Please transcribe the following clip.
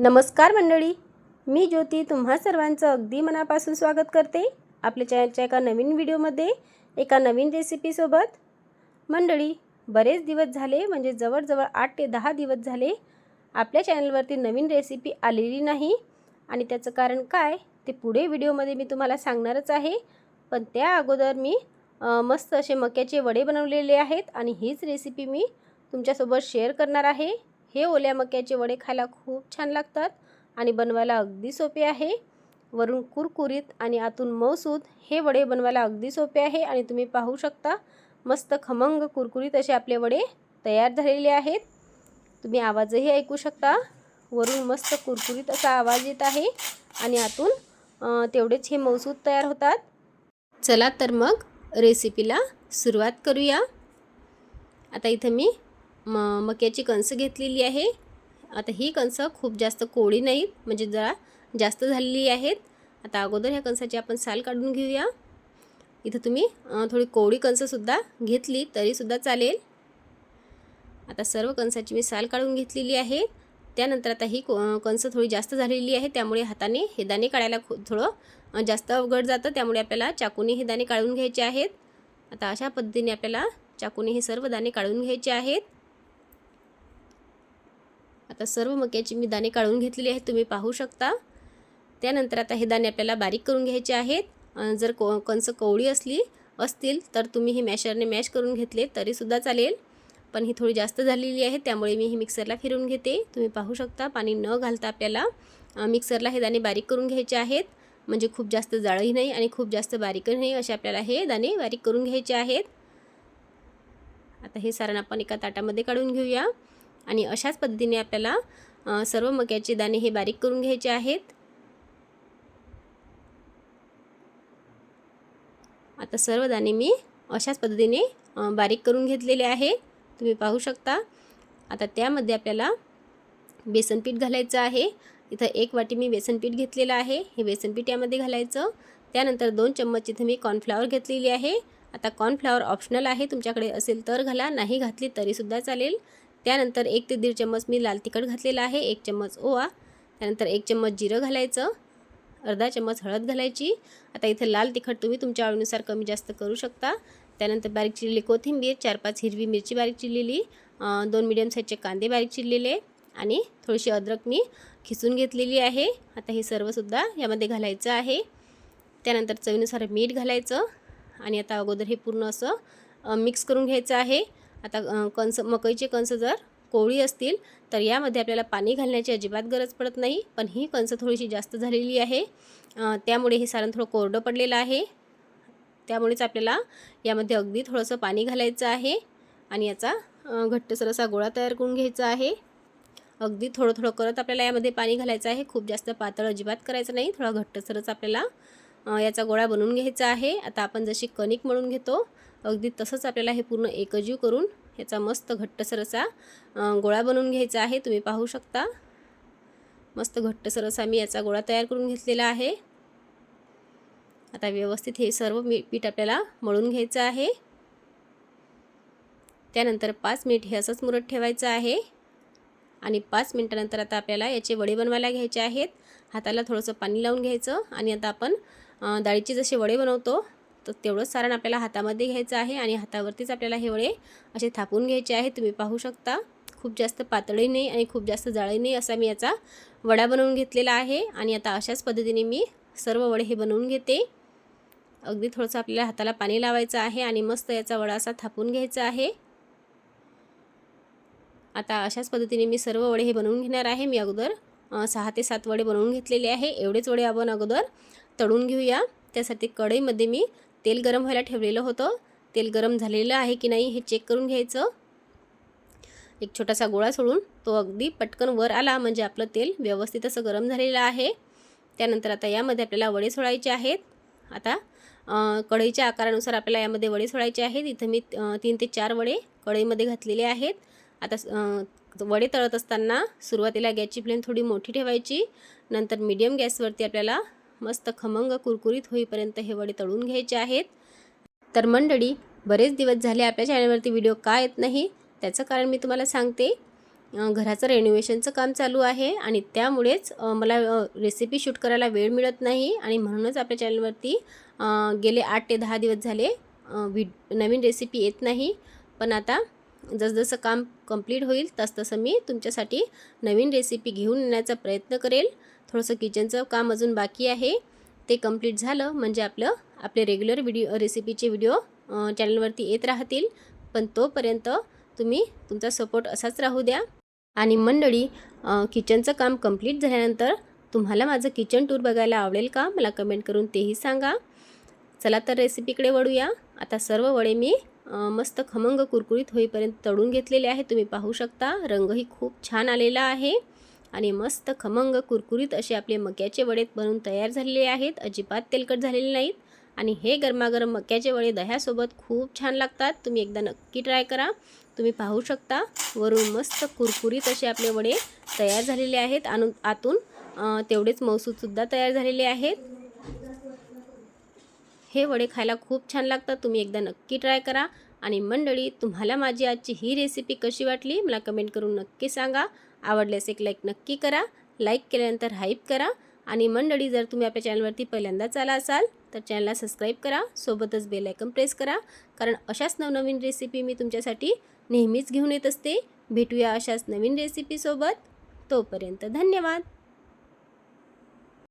नमस्कार मंडळी, मी ज्योती तुम्हा सर्वांचं अगदी मनापासून स्वागत करते आपल्या चॅनलच्या एका नवीन व्हिडिओमध्ये, एका नवीन रेसिपीसोबत। मंडळी, बरेच दिवस झाले, म्हणजे जवळजवळ 8 ते 10 दिवस झाले आपल्या चॅनलवरती नवीन रेसिपी आलेली नाही आणि त्याचं कारण काय ते पुढे व्हिडिओमध्ये मी तुम्हाला सांगणारच आहे। पण त्या अगोदर मी मस्त असे मक्याचे वडे बनवलेले आहेत आणि हीच रेसिपी मी तुमच्यासोबत शेअर करणार आहे। हे ओल्या मक्याचे वडे खायला खूप छान लागतात आणि बनवायला अगदी सोपे आहे। वरून कुरकुरीत आणि आतून मऊसूत हे वडे बनवायला अगदी सोपे आहे आणि तुम्ही पाहू शकता मस्त खमंग कुरकुरीत असे आपले वडे तयार झालेले आहेत। तुम्ही आवाजही ऐकू शकता, वरून मस्त कुरकुरीत असा आवाज येत आहे आणि आतून तेवढेच हे मऊसूत तयार होतात। चला तर मग रेसिपीला सुरुवात करूया। आता इथं मी मक्याची कणसं घेतलेली आहे। आता ही कणसं खूप जास्त कोवळी नाहीत, म्हणजे जरा जास्त झालेली आहेत। आता अगोदर ह्या कणसाची आपण साल काढून घेऊया। इथं तुम्ही थोडी कोवळी कणसंसुद्धा घेतली तरीसुद्धा चालेल। आता सर्व कणसाची मी साल काढून घेतलेली आहे। त्यानंतर आता ही कणसं थोडी जास्त झालेली आहे, त्यामुळे हाताने हे दाणे काढायला थोडं जास्त अवघड जातं, त्यामुळे आपल्याला चाकूने हे दाणे काढून घ्यायचे आहेत। आता अशा पद्धतीने आपल्याला चाकूने हे सर्व दाणे काढून घ्यायचे आहेत। आता सर्व मक्याचे मी दाणे काढून घेतलेले आहेत, तुम्ही पाहू शकता। त्यानंतर आता हे दाणे आपल्याला बारीक करून घ्यायचे आहेत। जर कणसं कोवळी असतील तर तुम्ही हे मॅशरने मॅश करून घेतले तरीसुद्धा चालेल, पण ही थोडी जास्त झालेली आहे, त्यामुळे मी हे मिक्सरला फिरवून घेते। तुम्ही पाहू शकता पाणी न घालता आपल्याला मिक्सरला हे दाणे बारीक करून घ्यायचे आहेत, म्हणजे खूप जास्त जाडही नाही आणि खूप जास्त बारीकही नाही, असे आपल्याला हे दाणे बारीक करून घ्यायचे आहेत। आता हे सारण आपण एका ताटामध्ये काढून घेऊया आणि अशाच पद्धतीने आपल्याला सर्व मक्याचे दाणे हे बारीक करून घ्यायचे आहेत। आता सर्व दाणे मी अशाच पद्धतीने बारीक करून घेतलेले आहे, तुम्ही पाहू शकता। आता त्यामध्ये आपल्याला बेसन पीठ घालायचं आहे। इथं 1 वाटी मी बेसन पीठ घेतलेलं आहे, हे बेसन पीठ यामध्ये घालायचं। त्यानंतर 2 चम्मच इथं मी कॉर्नफ्लॉवर घेतलेली आहे। आता कॉर्नफ्लॉवर ऑप्शनल आहे, तुमच्याकडे असेल तर घाला, नाही घातली तरीसुद्धा चालेल। त्यानंतर 1 ते 1.5 चम्मच मी लाल तिखट घातलेला आहे, 1 चम्मच ओवा, त्यानंतर 1 चम्मच जिरं घालायचं, अर्धा चम्मच हळद घालायची। आता इथं लाल तिखट तुम्ही तुमच्या आवडीनुसार कमी जास्त करू शकता। त्यानंतर बारीक चिरलेली कोथिंबीर, 4-5 हिरवी मिरची बारीक चिरलेली, 2 मीडियम साईजचे कांदे बारीक चिरलेले आणि थोडीशी अद्रक मी खिसून घेतलेली आहे। आता हे सर्वसुद्धा यामध्ये घालायचं आहे। त्यानंतर चवीनुसार मीठ घालायचं आणि आता अगोदर हे पूर्ण असं मिक्स करून घ्यायचं आहे। आता मकईचे कणसं जर कोवळी असतील तर यामध्ये आपल्याला पाणी घालण्याची अजिबात गरज पडत नाही, पण ही कणसं थोडीशी जास्त झालेली आहे, त्यामुळे हे सारण थोडं कोरडं पडलेलं आहे, त्यामुळेच आपल्याला यामध्ये अगदी थोडंसं पाणी घालायचं आहे आणि याचा घट्टसर असा गोळा तयार करून घ्यायचा आहे। अगदी थोडं थोडं करत आपल्याला यामध्ये पाणी घालायचं आहे, खूप जास्त पातळ अजिबात करायचं नाही, थोडा घट्टसरच आपल्याला याचा गोळा बनवून घ्यायचा आहे। आता आपण जशी कणिक मळून घेतो अगदी तसंच आपल्याला हे पूर्ण एकजीव करून याचा मस्त घट्टसर असा गोळा बनवून घ्यायचा आहे। तुम्ही पाहू शकता मस्त घट्टसर असा मी याचा गोळा तयार करून घेतलेला आहे। आता व्यवस्थित हे सर्व पीठ आपल्याला मळून घ्यायचं आहे। त्यानंतर 5 मिनिट हे असंच मुरत ठेवायचं आहे आणि 5 मिनिटानंतर आता आपल्याला याचे वडे बनवायला घ्यायचे आहेत। हाताला थोडंसं पाणी लावून घ्यायचं आणि आता आपण डाळीचे जसे वडे बनवतो तर तेवढंच सारण आपल्याला हातामध्ये घ्यायचं आहे आणि हातावरतीच आपल्याला हे वडे असे थापून घ्यायचे आहेत। तुम्ही पाहू शकता खूप जास्त पातळही नाही आणि खूप जास्त जाडही नाही असा मी याचा वडा बनवून घेतलेला आहे आणि आता अशाच पद्धतीने मी सर्व वडे हे बनवून घेते। अगदी थोडंसं आपल्याला हाताला पाणी लावायचं आहे आणि मस्त याचा वडा असा थापून घ्यायचा आहे। आता अशाच पद्धतीने मी सर्व वडे हे बनवून घेणार आहे। मी अगोदर 6 ते 7 वडे बनवून घेतलेले आहे। एवढेच वडे आपण अगोदर तळून घेऊया। त्यासाठी कढईमध्ये मी तेल गरम व्हायला ठेवलेलं होतं, तेल गरम झालेलं आहे की नाही हे चेक करून घ्यायचं। एक छोटासा गोळा सोडून तो अगदी पटकन वर आला म्हणजे आपलं तेल व्यवस्थित असं गरम झालेलं आहे। त्यानंतर आता यामध्ये आपल्याला वडे सोडायचे आहेत। आता कढईच्या आकारानुसार आपल्याला यामध्ये वडे सोडायचे आहेत। इथं मी 3 ते 4 वडे कढईमध्ये घातलेले आहेत। आता वडे तळत असताना सुरुवातीला गॅसची फ्लेम थोडी मोठी ठेवायची, नंतर मीडियम गॅसवरती आपल्याला मस्त खमंग कुरकुरीत होईपर्यंत हे वडे तळून घ्यायचे आहेत। तर मंडळी, बरेच दिवस झाले आपल्या चॅनलवरती व्हिडिओ का येत नाही त्याचं कारण मी तुम्हाला सांगते। घराचं रेनोव्हेशनचं काम चालू आहे आणि त्यामुळेच मला रेसिपी शूट करायला वेळ मिळत नाही आणि म्हणूनच आपल्या चॅनलवरती गेले 8 ते 10 दिवस झाले नवीन रेसिपी येत नाही. पण आता जसजसं काम कंप्लीट होईल तसतसं मी तुमच्यासाठी नवीन रेसिपी घेऊन येण्याचा प्रयत्न करेल. थोडंसं किचनचं काम अजून बाकी आहे, ते कंप्लीट झालं म्हणजे आपले रेग्युलर रेसिपीचे व्हिडिओ चॅनलवरती येत राहतील. पण तोपर्यंत तुम्ही तुमचा सपोर्ट असाच राहू द्या. आणि मंडळी, किचनचं काम कंप्लीट झाल्यानंतर तुम्हाला माझं किचन टूर बघायला आवडेल का? मला कमेंट करून तेही सांगा. चला तर रेसिपीकडे वळूया. आता सर्व वडे मी मस्त खमंग कुरकुरीत होईपर्यंत तळून घेतलेले आहे. तुम्ही पाहू शकता रंगही खूप छान आलेला आहे आणि मस्त खमंग कुरकुरीत असे आपले मक्याचे वडे बनवून तयार झालेले आहेत. अजिबात तेलकट झालेले नाहीत आणि हे गरमागरम मक्याचे वडे दह्यासोबत खूप छान लागतात. तुम्ही एकदा नक्की ट्राय करा. तुम्ही पाहू शकता वरून मस्त कुरकुरीत असे आपले वडे तयार झालेले आहेत. आतून तेवढेच मऊसूदसुद्धा तयार झालेले आहेत. हे वडे खायला खूप छान लागतात. तुम्ही एकदा नक्की ट्राय करा. आणि मंडळी, तुम्हाला माझी आजची ही रेसिपी कशी वाटली मला कमेंट करून नक्की सांगा. आवडल्यास एक लाईक नक्की करा. लाईक केल्यानंतर हाईप करा. आणि मंडळी, जर तुम्ही आपल्या चॅनलवरती पहिल्यांदाच आला असाल तर चॅनलला सबस्क्राईब करा. सोबतच बेल आयकॉन प्रेस करा, कारण अशाच नवनवीन रेसिपी मी तुमच्यासाठी नेहमीच घेऊन येत असते. भेटूया अशाच नवीन रेसिपीसोबत. तोपर्यंत धन्यवाद.